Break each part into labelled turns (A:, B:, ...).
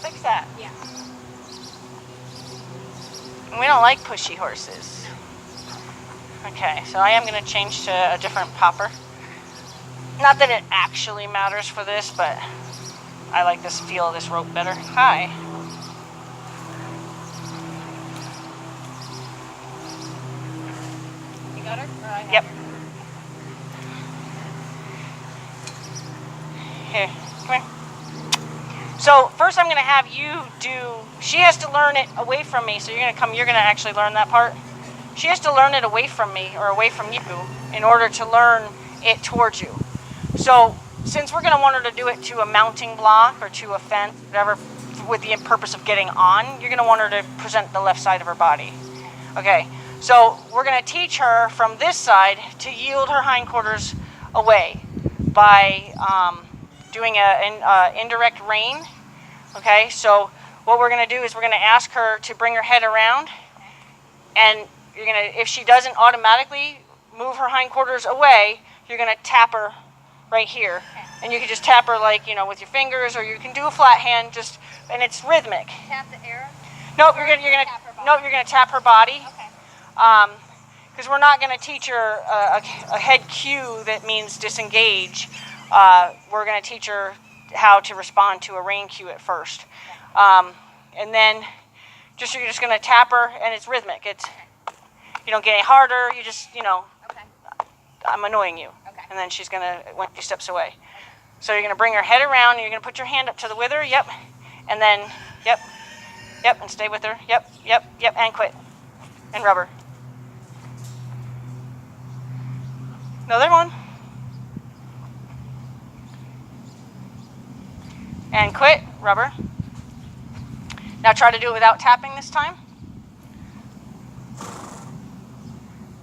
A: Fix that.
B: Yeah.
A: We don't like pushy horses. Okay, so I am going to change to a different popper. Not that it actually matters for this, but I like this feel of this rope better. Hi.
B: You got her? Or I have
A: Yep.
B: her?
A: Here, come here. So first I'm going to have you do, she has to learn it away from me, so you're going to actually learn that part. She has to learn it away from me or away from you in order to learn it towards you. So since we're going to want her to do it to a mounting block or to a fence, whatever, with the purpose of getting on, you're going to want her to present the left side of her body. Okay, so we're going to teach her from this side to yield her hindquarters away by doing an indirect rein. Okay, so what we're going to do is we're going to ask her to bring her head around, and you're going to, if she doesn't automatically move her hindquarters away, you're going to tap her right here. And you can just tap her like, you know, with your fingers, or you can do a flat hand, just, and it's rhythmic.
B: Tap the arrow?
A: Nope, you're gonna tap her body.
B: Okay.
A: Because we're not going to teach her a head cue that means disengage. We're going to teach her how to respond to a rein cue at first. And then you're just going to tap her, and it's rhythmic. You don't get any harder. You just, you know,
B: Okay.
A: I'm annoying you.
B: Okay.
A: And then she's going to, when she steps away. So you're going to bring her head around, and you're going to put your hand up to the wither. Yep. And then, yep. Yep, and stay with her. Yep, yep, yep, and quit. And rubber. Another one. And quit, rubber. Now try to do it without tapping this time.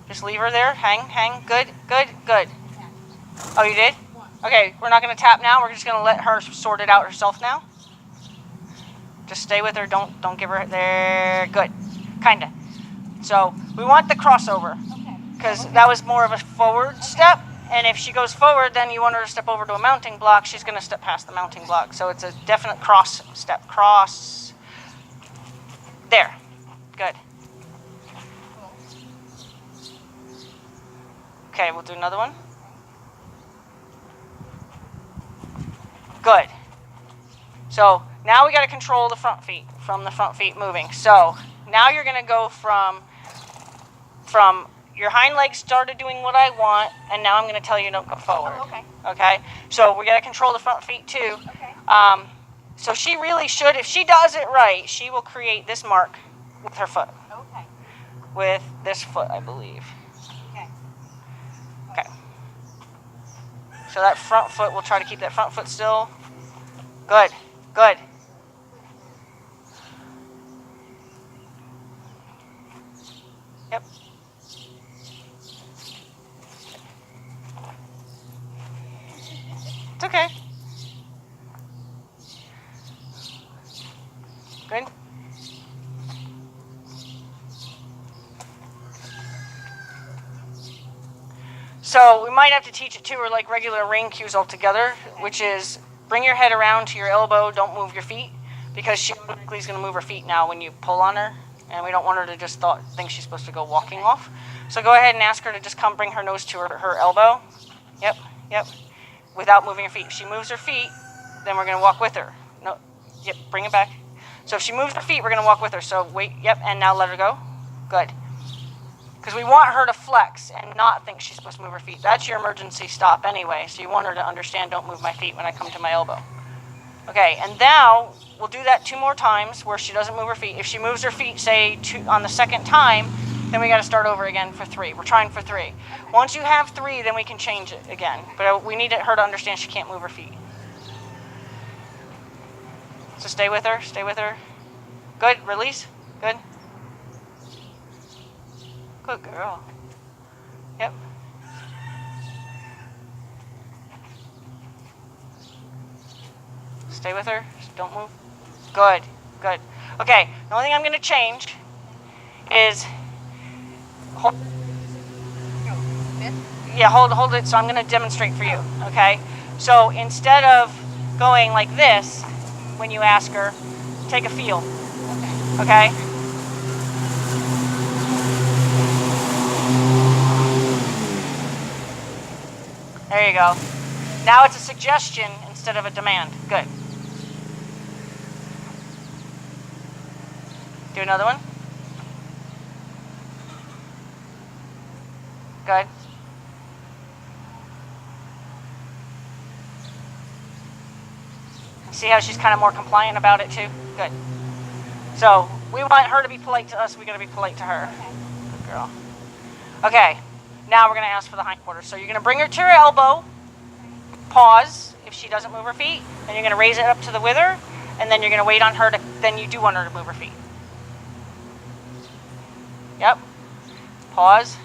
A: Just leave her there. Hang. Good, good, good. Oh, you did? Okay, we're not going to tap now. We're just going to let her sort it out herself now. Just stay with her. Don't give her there. Good. Kind of. So we want the crossover. Because that was more of a forward step. And if she goes forward, then you want her to step over to a mounting block. She's going to step past the mounting block. So it's a definite cross step. Cross. There. Good. Okay, we'll do another one. Good. So now we got to control the front feet, from the front feet moving. So now you're going to go from your hind legs started doing what I want, and now I'm going to tell you don't go forward.
B: Oh, okay.
A: Okay? So we got to control the front feet too.
B: Okay.
A: So she really should, if she does it right, she will create this mark with her foot.
B: Okay.
A: With this foot, I believe.
B: Okay.
A: Okay. So that front foot, we'll try to keep that front foot still. Good. Good. Yep. It's okay. Good. So we might have to teach it to her like regular rein cues altogether, which is bring your head around to your elbow, don't move your feet, because she automatically is going to move her feet now when you pull on her, and we don't want her to just think she's supposed to go walking off. So go ahead and ask her to just come bring her nose to her elbow. Yep, yep. Without moving her feet. If she moves her feet, then we're going to walk with her. No, yep, bring it back. So if she moves her feet, we're going to walk with her. So wait, yep, and now let her go. Good. Because we want her to flex and not think she's supposed to move her feet. That's your emergency stop anyway. So you want her to understand, don't move my feet when I come to my elbow. Okay, and now we'll do that 2 more times where she doesn't move her feet. If she moves her feet, say, on the second time, then we got to start over again for 3. We're trying for 3. Once you have 3, then we can change it again. But we need her to understand she can't move her feet. So stay with her, stay with her. Good, release, good. Good girl. Yep. Stay with her, don't move. Good, good. Okay, the only thing I'm going to change is hold it, so I'm going to demonstrate for you, okay? So instead of going like this when you ask her, take a feel.
B: Okay.
A: Okay? There you go. Now it's a suggestion instead of a demand. Good. Do another one. Good. See how she's kind of more compliant about it too? Good. So we want her to be polite to us. We got to be polite to her.
B: Okay.
A: Good girl. Okay. Now we're going to ask for the hindquarters. So you're going to bring her to her elbow. Pause if she doesn't move her feet. Then you're going to raise it up to the wither. And then you're going to wait on her to, then you do want her to move her feet. Yep. Pause.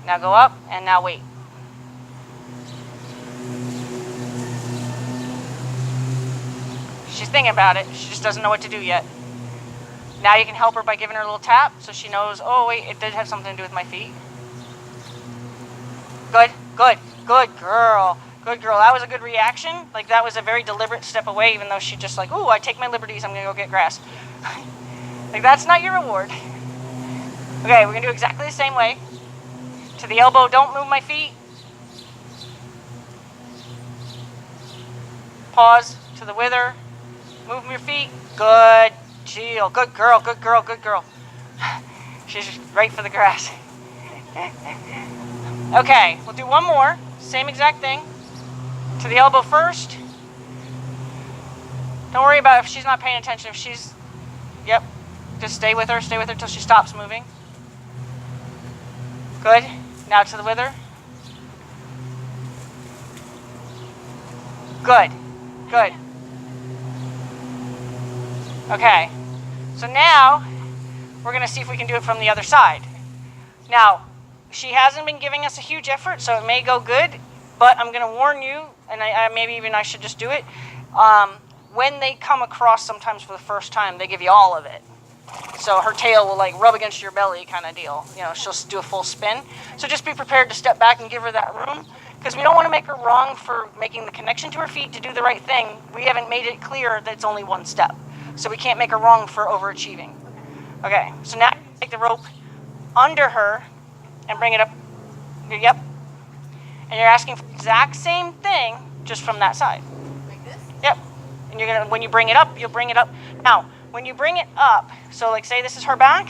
A: Now go up and now wait. She's thinking about it. She just doesn't know what to do yet. Now you can help her by giving her a little tap so she knows, oh wait, it did have something to do with my feet. Good, good, good girl. Good girl. That was a good reaction. Like that was a very deliberate step away, even though she just like, ooh, I take my liberties, I'm gonna go get grass. Like that's not your reward. Okay, we're gonna do exactly the same way. To the elbow, don't move my feet. Pause, to the wither. Move your feet. Good. Chill. Good girl, good girl, good girl. She's right for the grass. Okay, we'll do one more. Same exact thing. To the elbow first. Don't worry about if she's not paying attention. If she's, yep, just stay with her till she stops moving. Good. Now to the wither. Good. Good. Okay. So now we're going to see if we can do it from the other side. Now, she hasn't been giving us a huge effort, so it may go good, but I'm going to warn you, and maybe even I should just do it. When they come across sometimes for the first time, they give you all of it. So her tail will like rub against your belly kind of deal. You know, she'll do a full spin. So just be prepared to step back and give her that room, because we don't want to make her wrong for making the connection to her feet to do the right thing. We haven't made it clear that it's only one step. So we can't make her wrong for overachieving. Okay, so now take the rope under her and bring it up. Yep. And you're asking for the exact same thing, just from that side.
B: Like this?
A: Yep. And you're gonna, when you bring it up, you'll bring it up. Now, when you bring it up, so like say this is her back,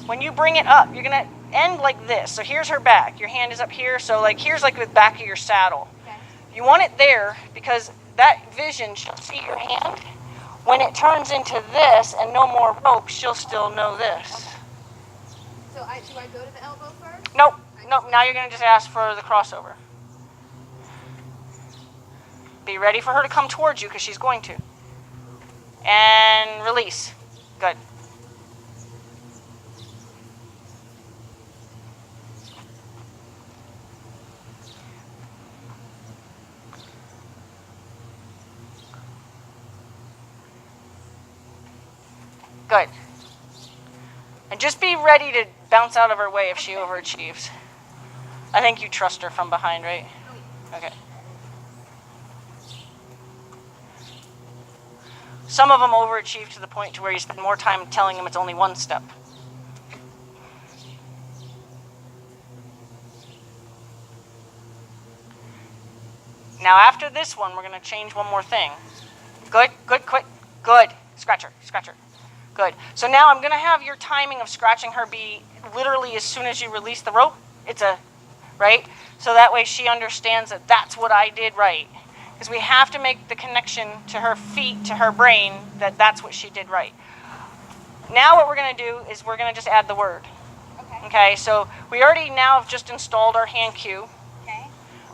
A: when you bring it up, you're gonna end like this. So here's her back. Your hand is up here. So like here's like the back of your saddle.
B: Okay.
A: You want it there because that vision, she'll see your hand. When it turns into this and no more rope, she'll still know this.
B: So do I go to the elbow first?
A: Nope. Nope. Now you're gonna just ask for the crossover. Be ready for her to come towards you because she's going to. And release. Good. Good. And just be ready to bounce out of her way if she overachieves. I think you trust her from behind, right? Okay. Some of them overachieve to the point to where you spend more time telling them it's only one step. Now after this one, we're going to change one more thing. Good, good, quick, good. Scratch her, scratch her. Good. So now I'm going to have your timing of scratching her be literally as soon as you release the rope. Right? So that way she understands that that's what I did right. Because we have to make the connection to her feet, to her brain, that that's what she did right. Now what we're going to do is we're going to just add the word.
B: Okay.
A: Okay, so we already now have just installed our hand cue.
B: Okay.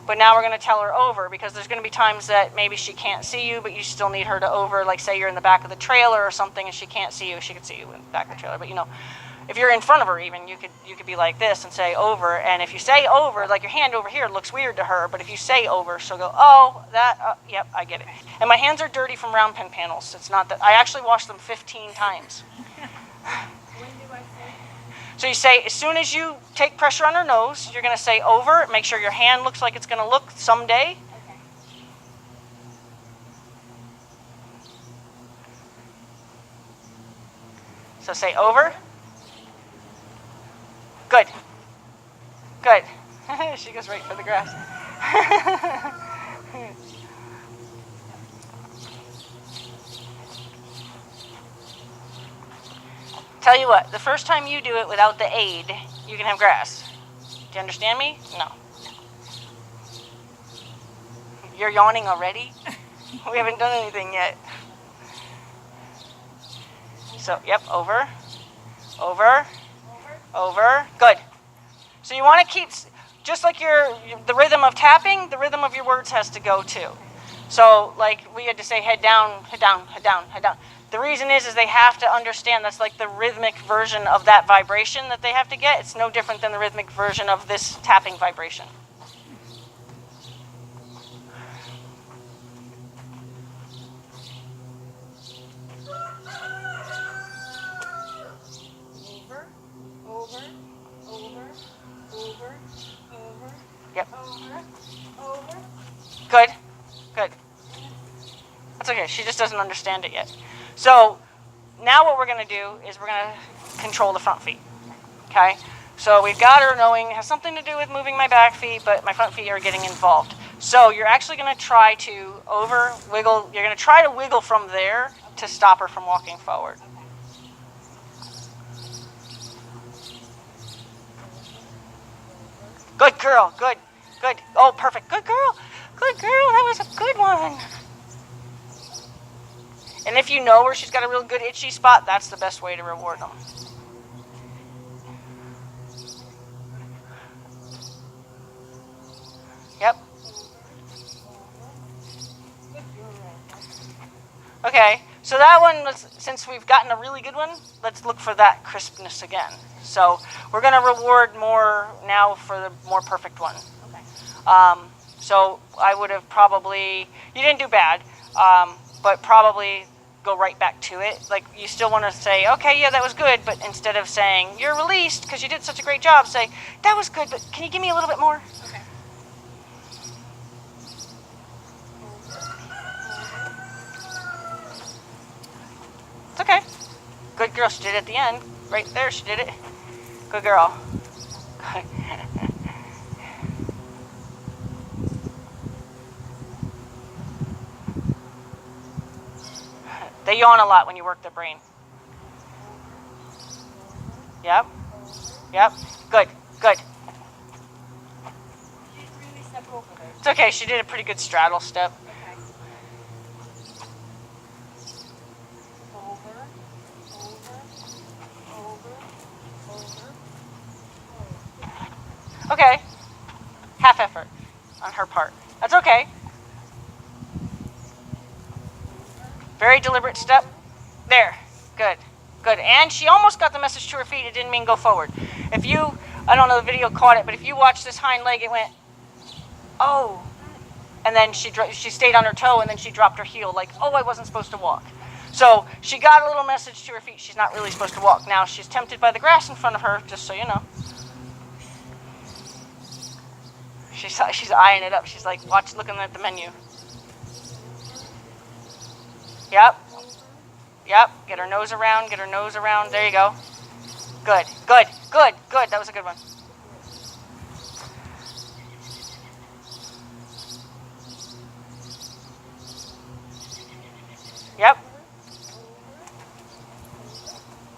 A: But now we're going to tell her over, because there's going to be times that maybe she can't see you, but you still need her to over, like say you're in the back of the trailer or something and she can't see you. She could see you in the back of the trailer, but you know, if you're in front of her even, you could be like this and say over, and if you say over, like your hand over here looks weird to her, but if you say over, she'll go, oh, yep, I get it. And my hands are dirty from round pen panels. It's not that, I actually washed them 15 times.
B: When do I say?
A: So you say, as soon as you take pressure on her nose, you're going to say over, make sure your hand looks like it's going to look someday.
B: Okay.
A: So say over. Good. Good. She goes right for the grass. Tell you what, the first time you do it without the aid, you can have grass. Do you understand me? No. You're yawning already? We haven't done anything yet. So, yep, over, over, over. Good. So you want to keep, just like the rhythm of tapping, the rhythm of your words has to go too. So, like, we had to say head down, head down, head down, head down. The reason is they have to understand that's like the rhythmic version of that vibration that they have to get. It's no different than the rhythmic version of this tapping vibration.
B: Over, over, over, over, over.
A: Yep.
B: Over, over.
A: Good. Good. That's okay. She just doesn't understand it yet. So now what we're going to do is we're going to control the front feet. Okay? So we've got her knowing it has something to do with moving my back feet, but my front feet are getting involved. So you're actually going to try to wiggle. You're going to try to wiggle from there to stop her from walking forward. Good girl. Good. Good. Oh, perfect. Good girl. Good girl. That was a good one. And if you know where she's got a real good itchy spot, that's the best way to reward them. Yep. Okay, so that one, since we've gotten a really good one, let's look for that crispness again. So we're going to reward more now for the more perfect one.
B: Okay.
A: So I would have probably, you didn't do bad, but probably go right back to it. Like, you still want to say, okay, yeah, that was good, but instead of saying, you're released because you did such a great job, say, that was good, but can you give me a little bit more?
B: Okay.
A: It's okay. Good girl, she did it at the end. Right there, she did it. Good girl. They yawn a lot when you work their brain. Yep. Yep. Good. Good.
B: She's really stepped over there.
A: It's okay. She did a pretty good straddle step.
B: Okay. Over, over, over, over.
A: Okay. Half effort on her part. That's okay. Very deliberate step. There. Good. Good. And she almost got the message to her feet. It didn't mean go forward. If you, I don't know, the video caught it, but if you watch this hind leg, it went, oh. And then she stayed on her toe, and then she dropped her heel like, oh, I wasn't supposed to walk. So she got a little message to her feet. She's not really supposed to walk. Now she's tempted by the grass in front of her, just so you know. She's eyeing it up. She's like, looking at the menu. Yep. Yep. Get her nose around. Get her nose around. There you go. Good. Good. Good. Good. That was a good one. Yep.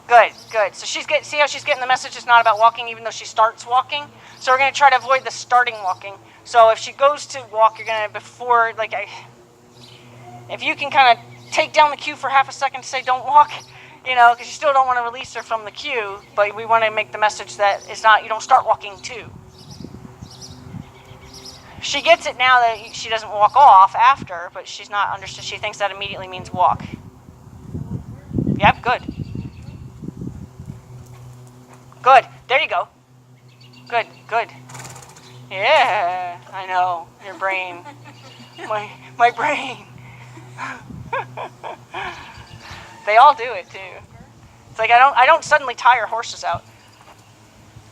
A: Good. Good. So see how she's getting the message? It's not about walking, even though she starts walking. So we're going to try to avoid the starting walking. So if she goes to walk, you're going to if you can kind of take down the cue for half a second to say don't walk, because you still don't want to release her from the cue, but we want to make the message that it's not, you don't start walking too. She gets it now that she doesn't walk off after, but she's not understood. She thinks that immediately means walk. Yep, good. Good. There you go. Good, good. Yeah, I know. Your brain. My brain. They all do it too. It's like I don't suddenly tire horses out.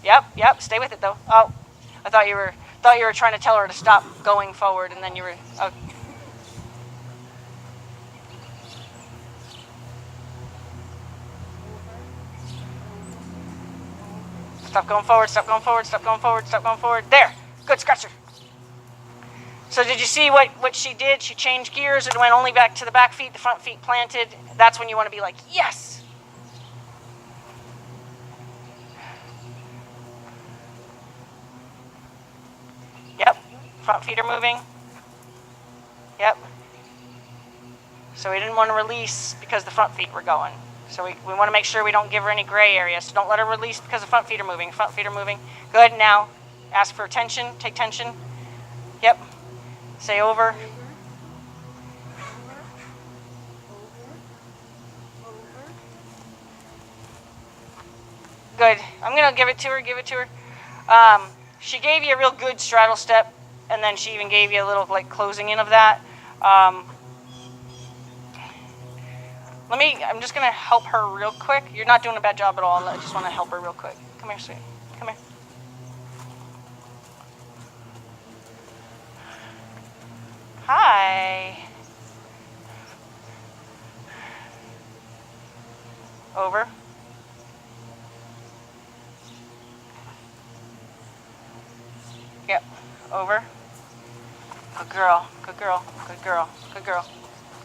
A: Yep. Stay with it though. Oh, I thought you were trying to tell her to stop going forward, and then you were. Oh. Stop going forward, stop going forward, stop going forward, stop going forward. There. Good, scratch her. So did you see what she did? She changed gears and went only back to the back feet, the front feet planted. That's when you want to be like, yes. Yep. Front feet are moving. Yep. So we didn't want to release because the front feet were going. So we want to make sure we don't give her any gray area. So don't let her release because the front feet are moving. Front feet are moving. Good. Now ask for tension. Take tension. Yep. Say over. Good. I'm going to give it to her. Give it to her. She gave you a real good straddle step, and then she even gave you a little like closing in of that. I'm just going to help her real quick. You're not doing a bad job at all. I just want to help her real quick. Come here, sweet. Come here. Hi. Over. Yep. Over. Good girl. Good girl. Good girl. Good girl.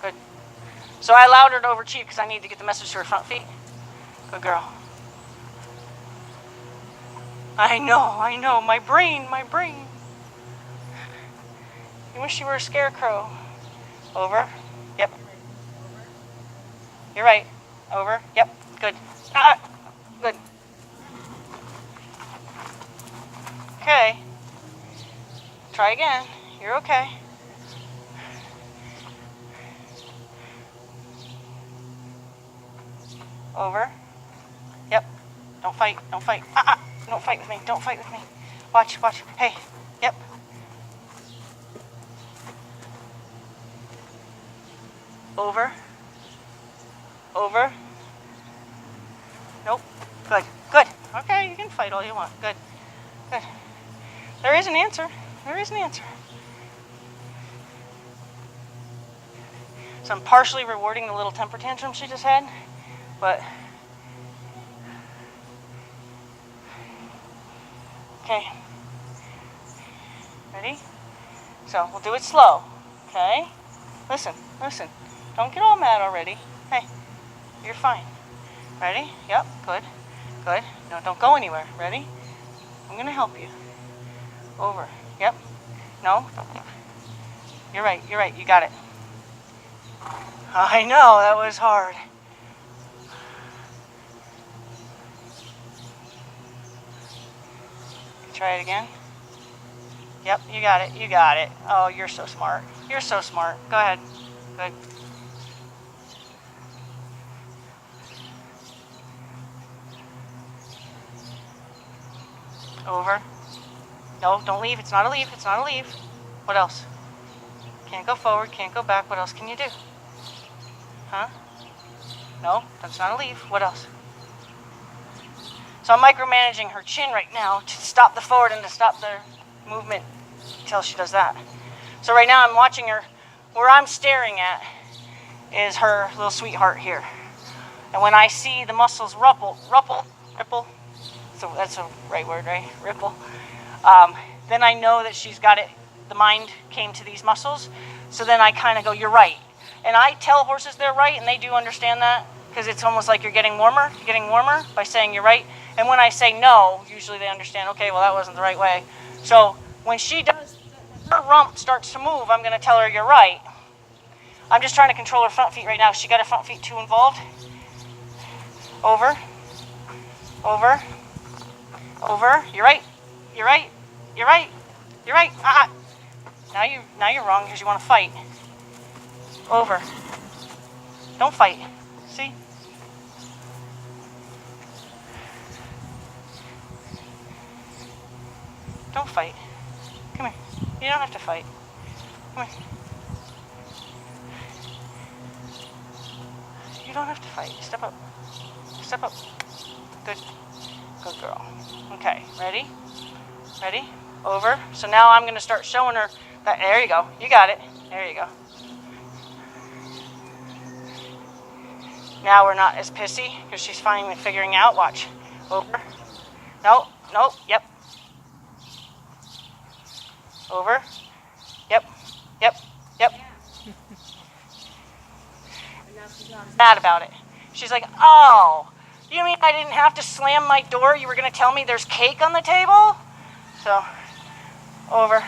A: Good. So I allowed her to overcheat because I need to get the message to her front feet. Good girl. I know. My brain. You wish you were a scarecrow. Over. Yep. You're right. Over. Yep. Good. Good. Okay. Try again. You're okay. Over. Yep. Don't fight. Don't fight. Don't fight with me. Don't fight with me. Watch. Hey. Yep. Over. Over. Nope. Good. Good. Okay, you can fight all you want. Good. Good. There is an answer. There is an answer. So I'm partially rewarding the little temper tantrum she just had, but okay. Ready? So we'll do it slow. Okay? Listen. Don't get all mad already. Hey, you're fine. Ready? Yep, good. Good. No, don't go anywhere. Ready? I'm going to help you. Over. Yep. No. You're right. You got it. I know, that was hard. Try it again. Yep, you got it. Oh, you're so smart. Go ahead. Good. Over. No, don't leave. It's not a leave. What else? Can't go forward, can't go back. What else can you do? Huh? No, that's not a leave. What else? So I'm micromanaging her chin right now to stop the forward and to stop the movement until she does that. So right now I'm watching her. Where I'm staring at is her little sweetheart here. And when I see the muscles ripple, so that's a right word, right? Ripple. Then I know that she's got it. The mind came to these muscles. So then I kind of go, you're right. And I tell horses they're right, and they do understand that, because it's almost like you're getting warmer by saying you're right. And when I say no, usually they understand, okay, well, that wasn't the right way. So when her rump starts to move, I'm going to tell her you're right. I'm just trying to control her front feet right now. She got her front feet too involved. Over. You're right. Now you're wrong because you want to fight. Over. Don't fight. See? Don't fight. Come here. You don't have to fight. Come here. You don't have to fight. Step up. Good. Good girl. Okay, ready? Over. So now I'm going to start showing her that. There you go. You got it. There you go. Now we're not as pissy because she's finally figuring out. Watch. Over. No. Nope. Yep. Over. Yep. Yep. Yep. Mad about it. She's like, oh, you mean I didn't have to slam my door? You were going to tell me there's cake on the table? So, over.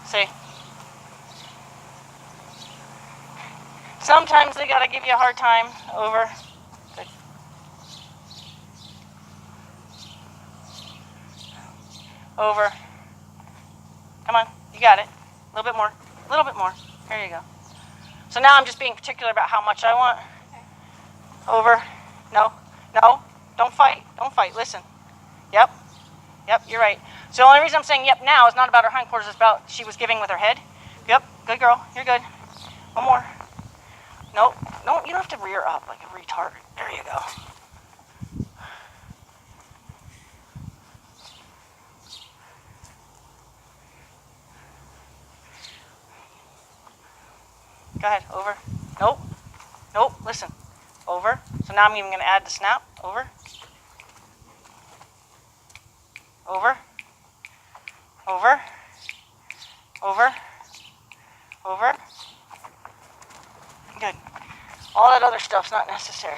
A: See? Sometimes they got to give you a hard time. Over. Good. Over. Come on. You got it. A little bit more. A little bit more. There you go. So now I'm just being particular about how much I want. Over. No. No. Don't fight. Don't fight. Listen. Yep. Yep, you're right. So the only reason I'm saying yep now is not about her hindquarters, it's about she was giving with her head. Yep. Good girl. You're good. One more. Nope. No, you don't have to rear up like a retard. There you go. Go ahead. Over. Nope. Nope. Listen. Over. So now I'm even going to add the snap. Over. Over. Over. Over. Over. Good. All that other stuff's not necessary.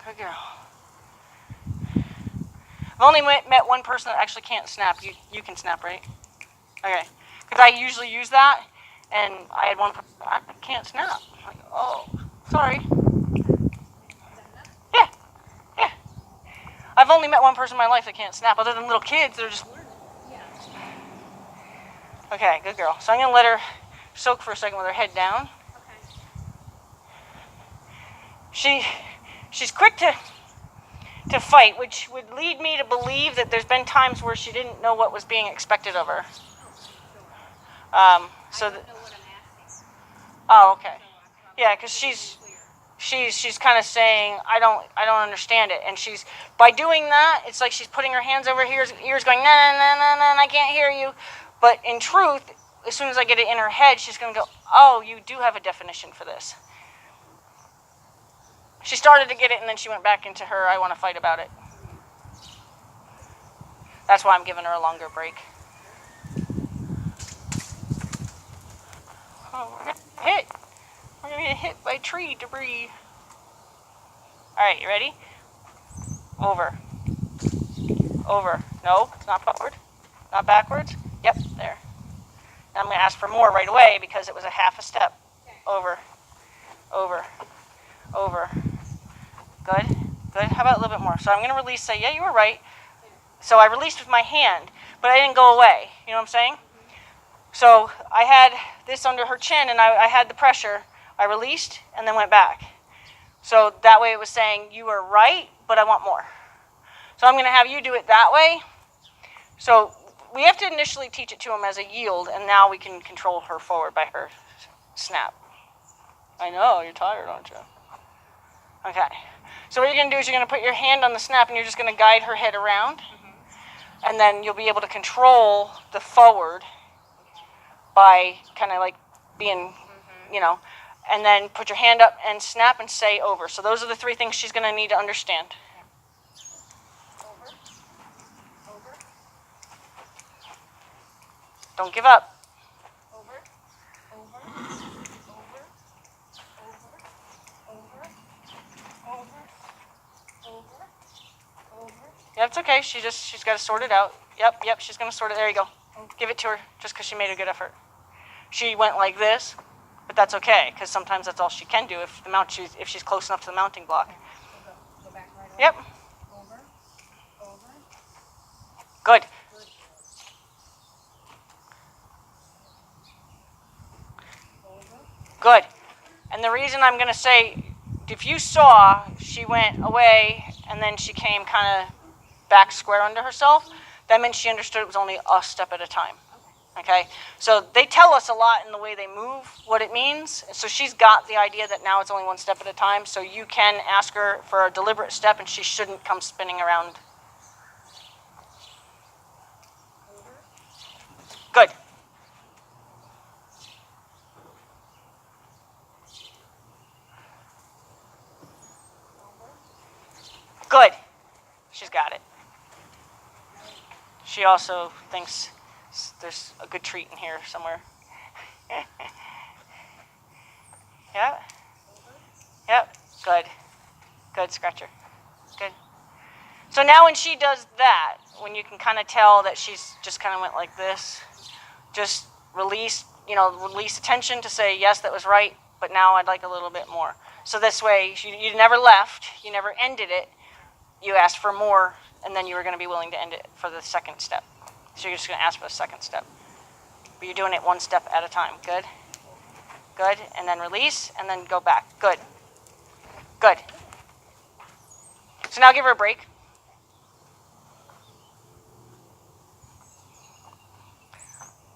A: Good girl. I've only met one person that actually can't snap. You can snap, right? Okay. Because I usually use that, and I had one person, I can't snap. I'm like, oh, sorry. Yeah. Yeah. I've only met one person in my life that can't snap, other than little kids. They're just learning. Okay, good girl. So I'm going to let her soak for a second with her head down.
B: Okay.
A: She's quick to fight, which would lead me to believe that there's been times where she didn't know what was being expected of her. So
B: I don't know what I'm asking.
A: oh, okay. Yeah, because she's kind of saying, I don't understand it, and she's, by doing that, it's like she's putting her hands over her ears going, nah, nah, nah, nah, nah, I can't hear you. But in truth, as soon as I get it in her head, she's going to go, oh, you do have a definition for this. She started to get it, and then she went back into her, I want to fight about it. That's why I'm giving her a longer break. Oh, we're going to hit. We're going to get hit by tree debris. All right, you ready? Over. Over. No, it's not forward. Not backwards. Yep, there. Now I'm going to ask for more right away because it was a half a step. Over. Over. Over. Good. Good. How about a little bit more? So I'm going to release, say, yeah, you were right. So I released with my hand, but I didn't go away. You know what I'm saying? So I had this under her chin, and I had the pressure. I released and then went back. So that way it was saying, you are right, but I want more. So I'm going to have you do it that way. So we have to initially teach it to him as a yield, and now we can control her forward by her snap. I know, you're tired, aren't you? Okay. So what you're going to do is you're going to put your hand on the snap, and you're just going to guide her head around. Mm-hmm. And then you'll be able to control the forward by kind of like being, you know, and then put your hand up and snap and say over. So those are the three things she's going to need to understand.
B: Over. Over.
A: Don't give up.
B: Over. Over. Over. Over. Over. Over. Over.
A: Yeah, it's okay. She's got to sort it out. Yep, she's going to sort it. There you go. Give it to her just because she made a good effort. She went like this, but that's okay because sometimes that's all she can do if she's close enough to the mounting block.
B: Go back right
A: Yep.
B: Over. Over.
A: Good. Good. And the reason I'm going to say, if you saw she went away and then she came kind of back square under herself, that meant she understood it was only a step at a time. Okay? So they tell us a lot in the way they move what it means. So she's got the idea that now it's only one step at a time. So you can ask her for a deliberate step and she shouldn't come spinning around. Good. Good. She's got it. She also thinks there's a good treat in here somewhere. Yep. Yep. Good. Good, Scratcher. Good. So now when she does that, when you can kind of tell that she's just kind of went like this, just release attention to say, yes, that was right, but now I'd like a little bit more. So this way, you never left, you never ended it, you asked for more, and then you were going to be willing to end it for the second step. So you're just going to ask for the second step. But you're doing it one step at a time. Good. Good. And then release, and then go back. Good. Good. So now give her a break.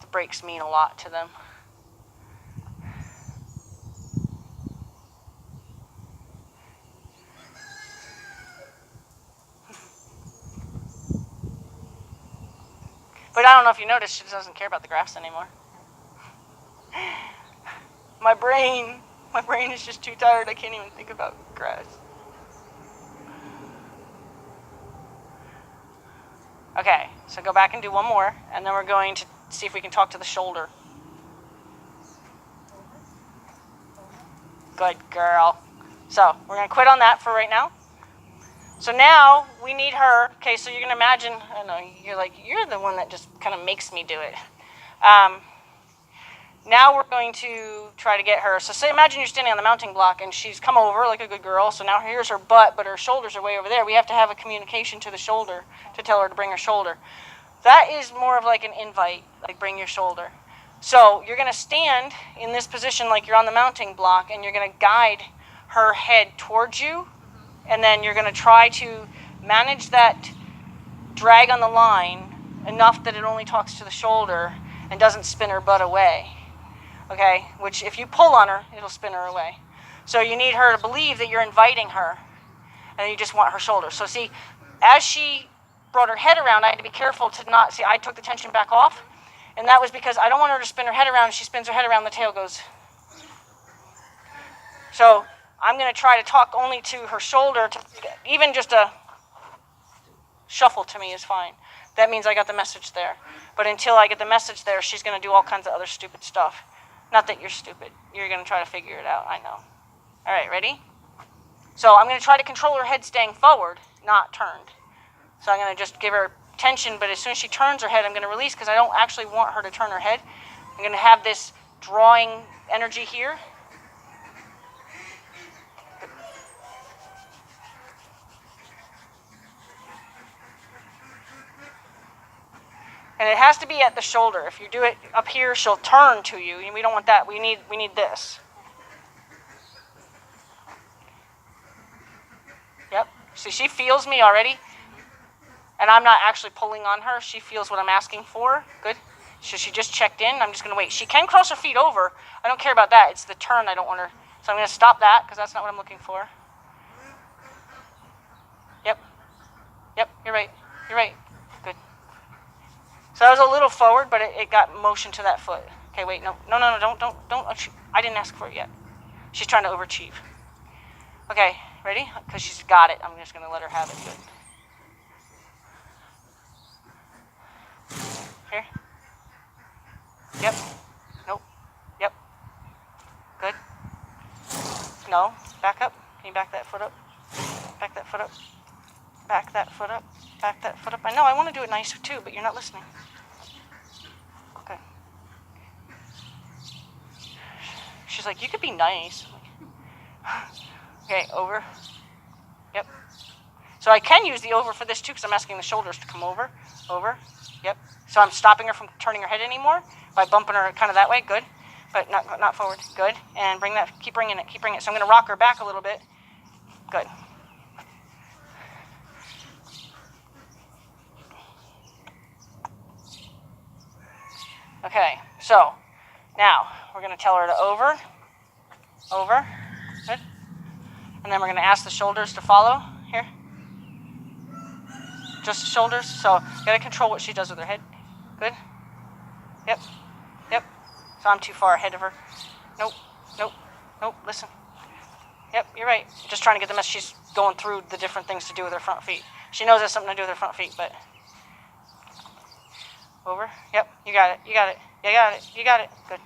A: The breaks mean a lot to them. But I don't know if you noticed, she doesn't care about the graphs anymore. My brain is just too tired. I can't even think about grass. Okay, so go back and do one more, and then we're going to see if we can talk to the shoulder. Good girl. So we're going to quit on that for right now. So now we need her. Okay, so you're going to imagine, I don't know, you're the one that just kind of makes me do it. Now we're going to try to get her. So say, imagine you're standing on the mounting block and she's come over like a good girl. So now here's her butt, but her shoulders are way over there. We have to have a communication to the shoulder to tell her to bring her shoulder. That is more of like an invite, like bring your shoulder. So you're going to stand in this position like you're on the mounting block, and you're going to guide her head towards you. And then you're going to try to manage that drag on the line enough that it only talks to the shoulder and doesn't spin her butt away. Okay, which if you pull on her, it'll spin her away. So you need her to believe that you're inviting her, and you just want her shoulder. So see, as she brought her head around, I had to be careful to not, see, I took the tension back off, and that was because I don't want her to spin her head around. She spins her head around, the tail goes. So I'm going to try to talk only to her shoulder, even just a shuffle to me is fine. That means I got the message there. But until I get the message there, she's going to do all kinds of other stupid stuff. Not that you're stupid. You're going to try to figure it out, I know. All right, ready? So I'm going to try to control her head staying forward, not turned. So I'm going to just give her tension, but as soon as she turns her head, I'm going to release because I don't actually want her to turn her head. I'm going to have this drawing energy here. And it has to be at the shoulder. If you do it up here, she'll turn to you, and we don't want that. We need this. Yep. See, she feels me already, and I'm not actually pulling on her. She feels what I'm asking for. Good. So she just checked in. I'm just going to wait. She can cross her feet over. I don't care about that. It's the turn I don't want her. So I'm going to stop that because that's not what I'm looking for. Yep. Yep, you're right. You're right. Good. So I was a little forward, but it got motion to that foot. Okay, wait, no, don't. I didn't ask for it yet. She's trying to overachieve. Okay, ready? Because she's got it. I'm just going to let her have it. Good. Here. Yep. Nope. Yep. Good. No. Back up. Can you back that foot up? Back that foot up. Back that foot up. Back that foot up. I know, I want to do it nice too, but you're not listening. Okay. She's like, you could be nice. Okay, over. Yep. So I can use the over for this too, because I'm asking the shoulders to come over. Over. Yep. So I'm stopping her from turning her head anymore by bumping her kind of that way. Good. But not forward. Good. And bring that. Keep bringing it. Keep bringing it. So I'm going to rock her back a little bit. Good. Okay, so now we're going to tell her to over, good, and then we're going to ask the shoulders to follow, here, just the shoulders, so you got to control what she does with her head, good, yep, so I'm too far ahead of her, nope, listen, Yep, you're right. Just trying to get the message. She's going through the different things to do with her front feet. She knows it has something to do with her front feet, but... Over. Yep, you got it. You got it. You got it. You got it. Good.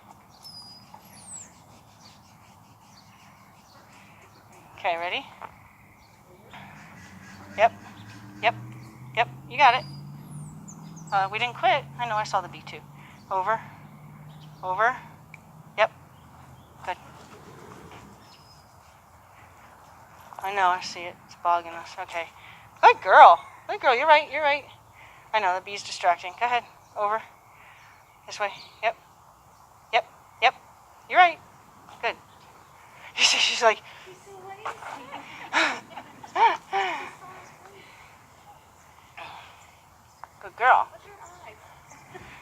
A: Okay, ready? Yep. Yep. Yep, you got it. We didn't quit. I know, I saw the B2. Over. Over. Yep. Good. I know, I see it. It's bogging us. Okay. Good girl. Good girl. You're right. You're right. I know, the B's distracting. Go ahead. Over. This way. Yep. Yep. Yep. You're right. Good. She's like... Good girl.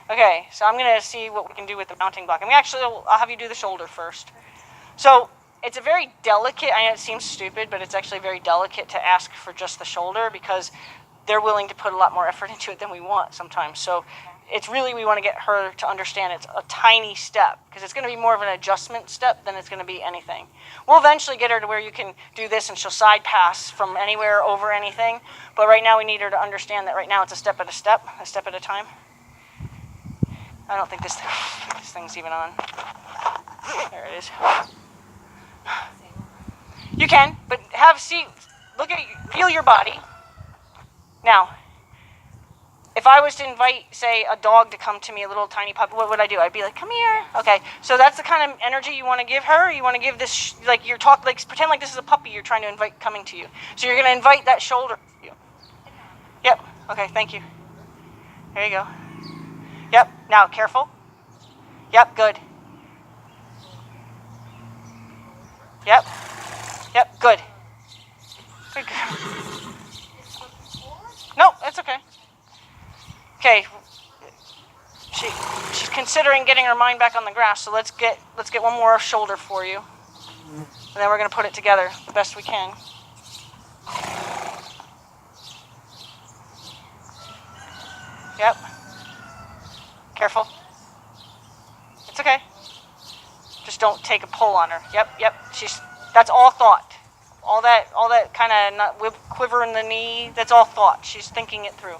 A: Okay, so I'm going to see what we can do with the mounting block. I'll have you do the shoulder first. So it's a very delicate, I know it seems stupid, but it's actually very delicate to ask for just the shoulder because they're willing to put a lot more effort into it than we want sometimes. So it's really, we want to get her to understand it's a tiny step because it's going to be more of an adjustment step than it's going to be anything. We'll eventually get her to where you can do this and she'll side pass from anywhere over anything. But right now we need her to understand that right now it's a step at a time. I don't think this thing's even on. There it is. You can, but feel your body. Now, if I was to invite, say, a dog to come to me, a little tiny puppy, what would I do? I'd be like, come here. Okay, so that's the kind of energy you want to give her. You want to give this, pretend like this is a puppy you're trying to invite coming to you. So you're going to invite that shoulder. Yep, okay, thank you. There you go. Yep, now careful. Yep, good. Yep. Yep, good. Good girl. No, that's okay. Okay. She's considering getting her mind back on the grass, so let's get one more shoulder for you. And then we're gonna put it together the best we can. Yep. Careful. It's okay. Just don't take a pull on her. Yep. That's all thought. All that kind of quiver in the knee, that's all thought. She's thinking it through.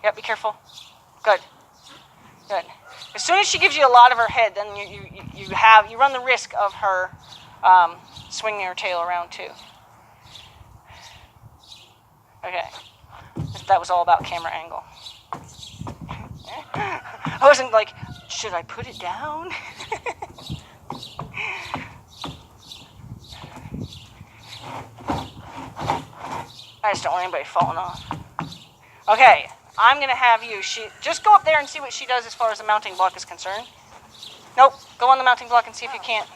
A: Yep, be careful. Good. As soon as she gives you a lot of her head, then you run the risk of her swinging her tail around too. Okay, that was all about camera angle. I wasn't like, should I put it down? I just don't want anybody falling off. Okay. I'm going to have you, just go up there and see what she does as far as the mounting block is concerned. Nope, go on the mounting block and see if you can't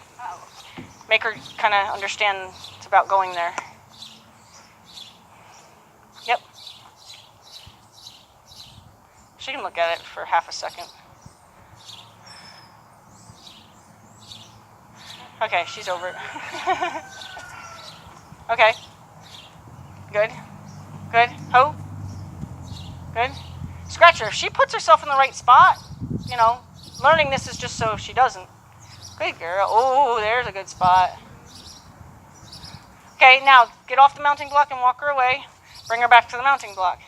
A: make her kind of understand it's about going there. Yep. She can look at it for half a second. Okay, she's over it. Okay. Good. Ho. Good. Scratch her. If she puts herself in the right spot, learning this is just so she doesn't. Good girl. Oh, there's a good spot. Okay, now get off the mounting block and walk her away. Bring her back to the mounting block.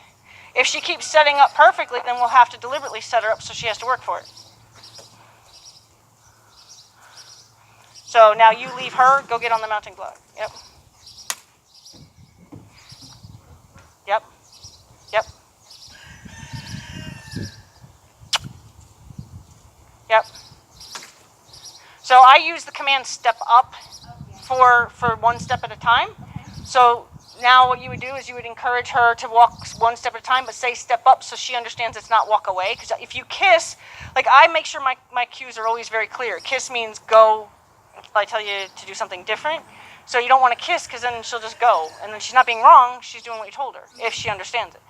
A: If she keeps setting up perfectly, then we'll have to deliberately set her up so she has to work for it. So now you leave her, go get on the mounting block. Yep. So I use the command step up for one step at a time. So now what you would do is you would encourage her to walk one step at a time, but say step up so she understands it's not walk away. Because if you kiss, I make sure my cues are always very clear. Kiss means go if I tell you to do something different. So you don't want to kiss because then she'll just go. And then she's not being wrong, she's doing what you told her, if she understands it.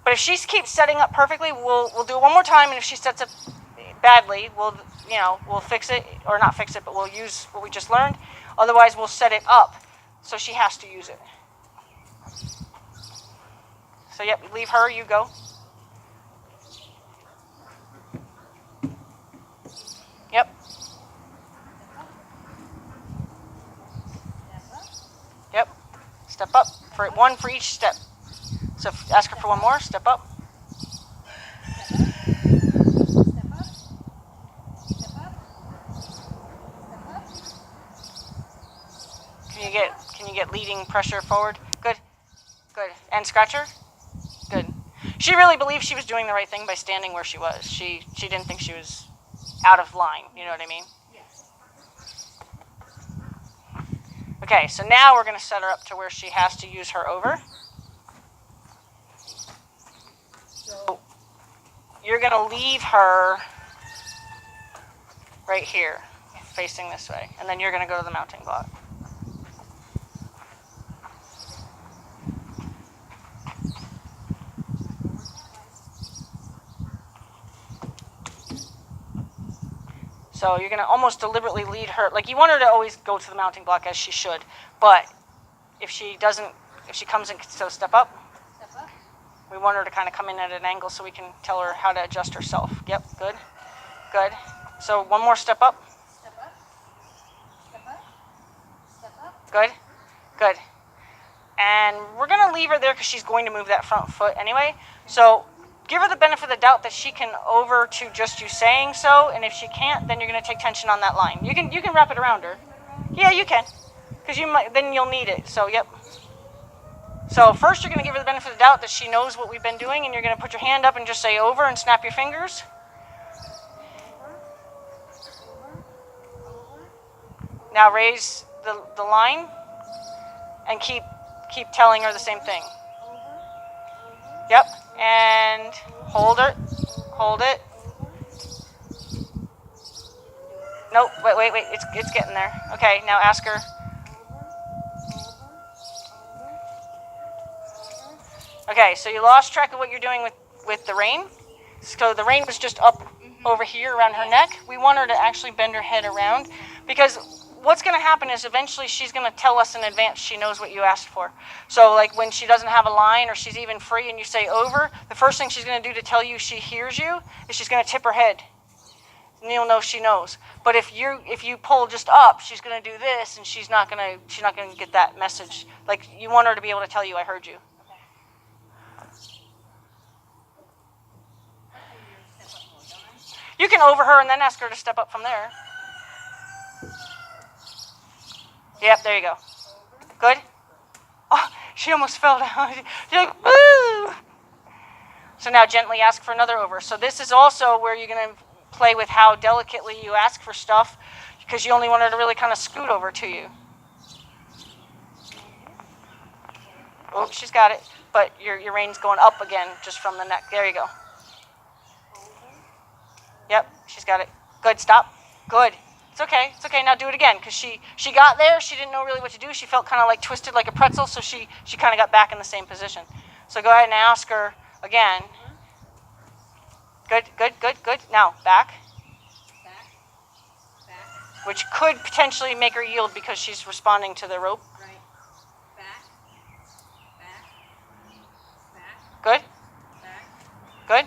A: But if she keeps setting up perfectly, we'll do it one more time, and if she sets up badly, we'll fix it, or not fix it, but we'll use what we just learned. Otherwise, we'll set it up so she has to use it. So yep, leave her, you go. Yep. Yep. Step up. For one for each step. So ask her for one more. Step up. Can you get leading pressure forward? Good. Good. And scratch her? Good. She really believed she was doing the right thing by standing where she was. She didn't think she was out of line. You know what I mean?
B: Yes.
A: Okay, so now we're going to set her up to where she has to use her over. So you're going to leave her right here, facing this way. And then you're going to go to the mounting block. So you're going to almost deliberately lead her. Like, you want her to always go to the mounting block as she should. But if she comes in, so step up.
B: Step up.
A: We want her to kind of come in at an angle so we can tell her how to adjust herself. Yep, good. Good. So one more step up.
B: Step up. Step up. Step up.
A: Good. Good. And we're going to leave her there because she's going to move that front foot anyway. So give her the benefit of the doubt that she can over to just you saying so. And if she can't, then you're going to take tension on that line. You can wrap it around her. Yeah, you can. Because then you'll need it. So, yep. So first you're going to give her the benefit of the doubt that she knows what we've been doing, and you're going to put your hand up and just say over and snap your fingers. Now raise the line and keep telling her the same thing. Yep. And hold it. Hold it. Nope. Wait. It's getting there. Okay, now ask her. Okay, so you lost track of what you're doing with the rein. So the rein was just up over here around her neck. We want her to actually bend her head around, because what's going to happen is eventually she's going to tell us in advance she knows what you asked for. So like when she doesn't have a line or she's even free and you say over, the first thing she's going to do to tell you she hears you is she's going to tip her head. And you'll know she knows. But if you pull just up, she's going to do this, and she's not going to get that message. Like, you want her to be able to tell you, I heard you. You can over her and then ask her to step up from there. Yep, there you go. Good. Oh, she almost fell down. You're like, woo! So now gently ask for another over. So this is also where you're going to play with how delicately you ask for stuff, because you only want her to really kind of scoot over to you. Oh, she's got it. But your rein's going up again just from the neck. There you go. Yep, she's got it. Good, stop. Good. It's okay. It's okay. Now do it again, because she got there. She didn't know really what to do. She felt kind of like twisted like a pretzel, so she kind of got back in the same position. So go ahead and ask her again. Good. Now, back. Back. Which could potentially make her yield because she's responding to the rope.
B: Right. Back.
A: Good.
B: Back.
A: Good.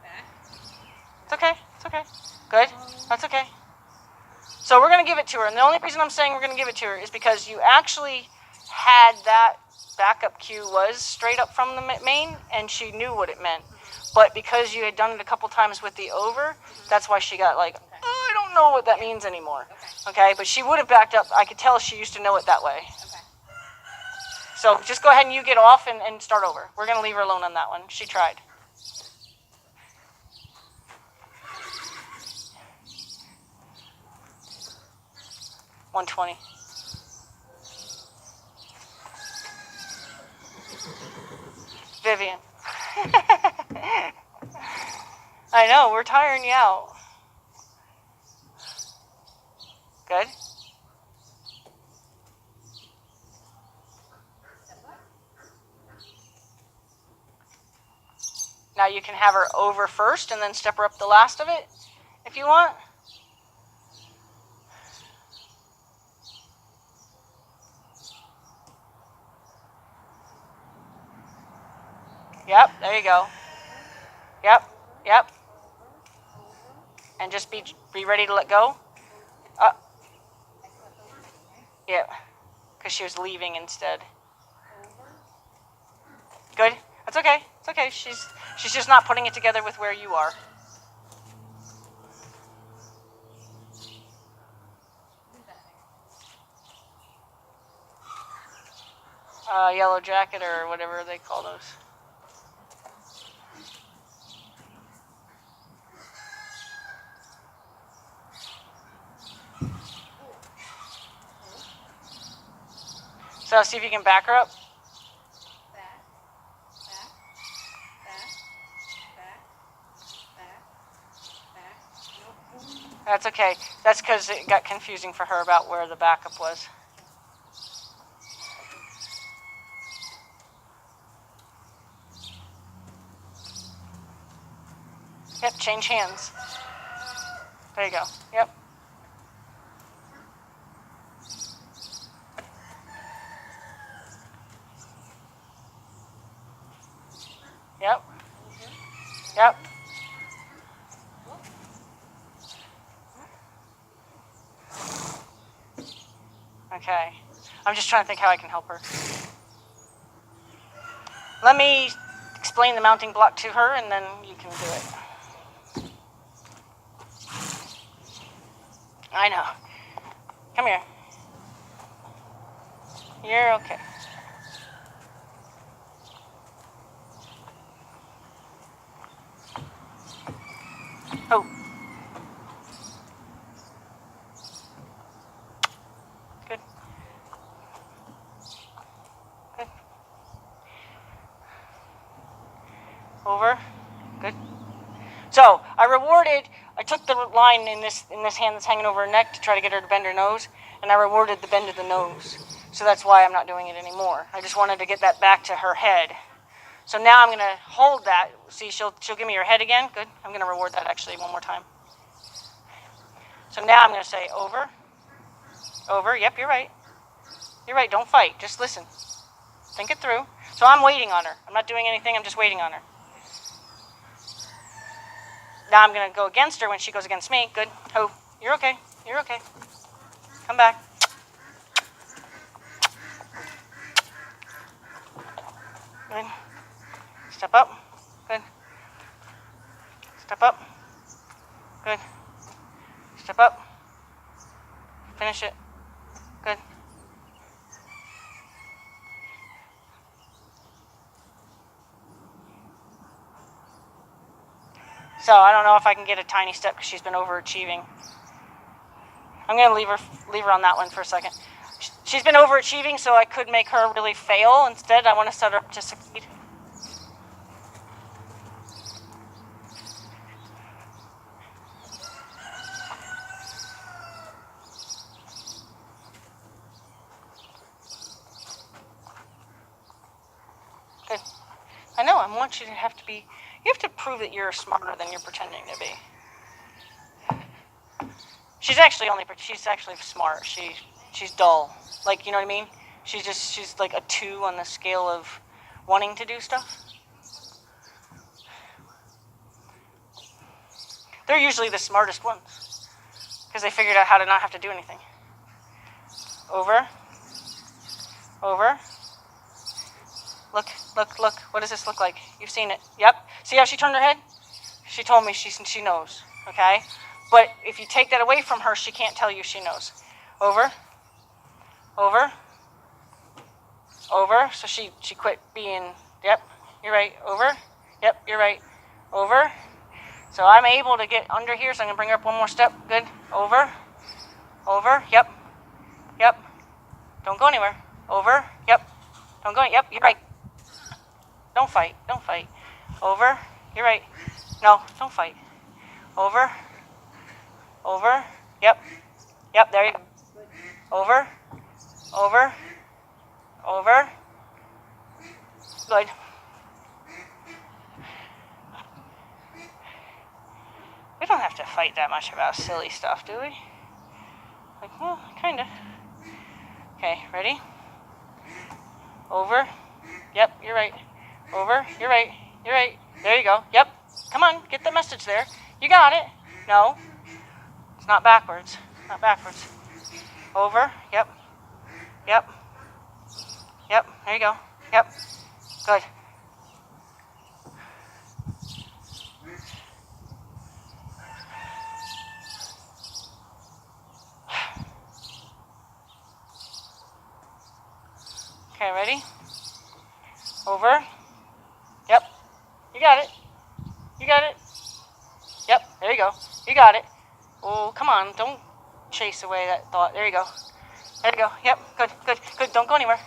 B: Back.
A: It's okay. Good. That's okay. So we're going to give it to her. And the only reason I'm saying we're going to give it to her is because you actually had that backup cue was straight up from the main, and she knew what it meant. But because you had done it a couple times with the over, that's why she got like, oh, I don't know what that means anymore. Okay? But she would have backed up. I could tell she used to know it that way.
B: Okay.
A: So just go ahead and you get off and start over. We're going to leave her alone on that one. She tried. $120. Vivian. I know, we're tiring you out. Good. Now you can have her over first and then step her up the last of it if you want. Yep, there you go. Yep, yep. And just be ready to let go. Yeah, because she was leaving instead. Good. That's okay. It's okay. She's just not putting it together with where you are. Yellow jacket or whatever they call those. So see if you can back her up.
B: Back, back, back, back, back, back. Nope.
A: That's okay. That's because it got confusing for her about where the backup was. Yep, change hands. There you go. Yep. Yep. Yep. Okay. I'm just trying to think how I can help her. Let me explain the mounting block to her, and then you can do it. I know. Come here. You're okay. Oh. Good. Good. Over. Good. So I took the line in this hand that's hanging over her neck to try to get her to bend her nose, and I rewarded the bend of the nose. So that's why I'm not doing it anymore. I just wanted to get that back to her head. So now I'm going to hold that. See, she'll give me her head again. Good. I'm going to reward that actually one more time. So now I'm going to say over. Over. Yep, you're right. You're right. Don't fight. Just listen. Think it through. So I'm waiting on her. I'm not doing anything. I'm just waiting on her. Now I'm going to go against her when she goes against me. Good. Oh, you're okay. You're okay. Come back. Good. Step up. Good. Step up. Good. Step up. Finish it. Good. So I don't know if I can get a tiny step because she's been overachieving. I'm going to leave her on that one for a second. She's been overachieving, so I could make her really fail. Instead, I want to set her up to succeed. Good. I know, I want you to have to be, you have to prove that you're smarter than you're pretending to be. She's actually smart. She's dull. Like, you know what I mean? She's like a 2 on the scale of wanting to do stuff. They're usually the smartest ones because they figured out how to not have to do anything. Over. Over. Look. What does this look like? You've seen it. Yep. See how she turned her head? She told me she knows. Okay? But if you take that away from her, she can't tell you she knows. Over. Over. Over. So she quit being, yep, you're right. Over. Yep, you're right. Over. So I'm able to get under here, so I'm going to bring her up one more step. Good. Over. Over. Yep. Yep. Don't go anywhere. Over. Yep. Don't go. Yep, you're right. Don't fight. Don't fight. Over. You're right. No, don't fight. Over. Over. Yep. Yep, there you go. Over. Over. Over. Good. We don't have to fight that much about silly stuff, do we? Like, well, kind of. Okay, ready? Over. Yep, you're right. Over. You're right. You're right. There you go. Yep. Come on. Get the message there. You got it. No. It's not backwards. Not backwards. Over. Yep. Yep. Yep. There you go. Yep. Good. Okay, ready? Over. Yep. You got it. You got it. Yep. There you go. You got it. Oh, come on. Don't chase away that thought. There you go. There you go. Yep. Good, good, good. Don't go anywhere.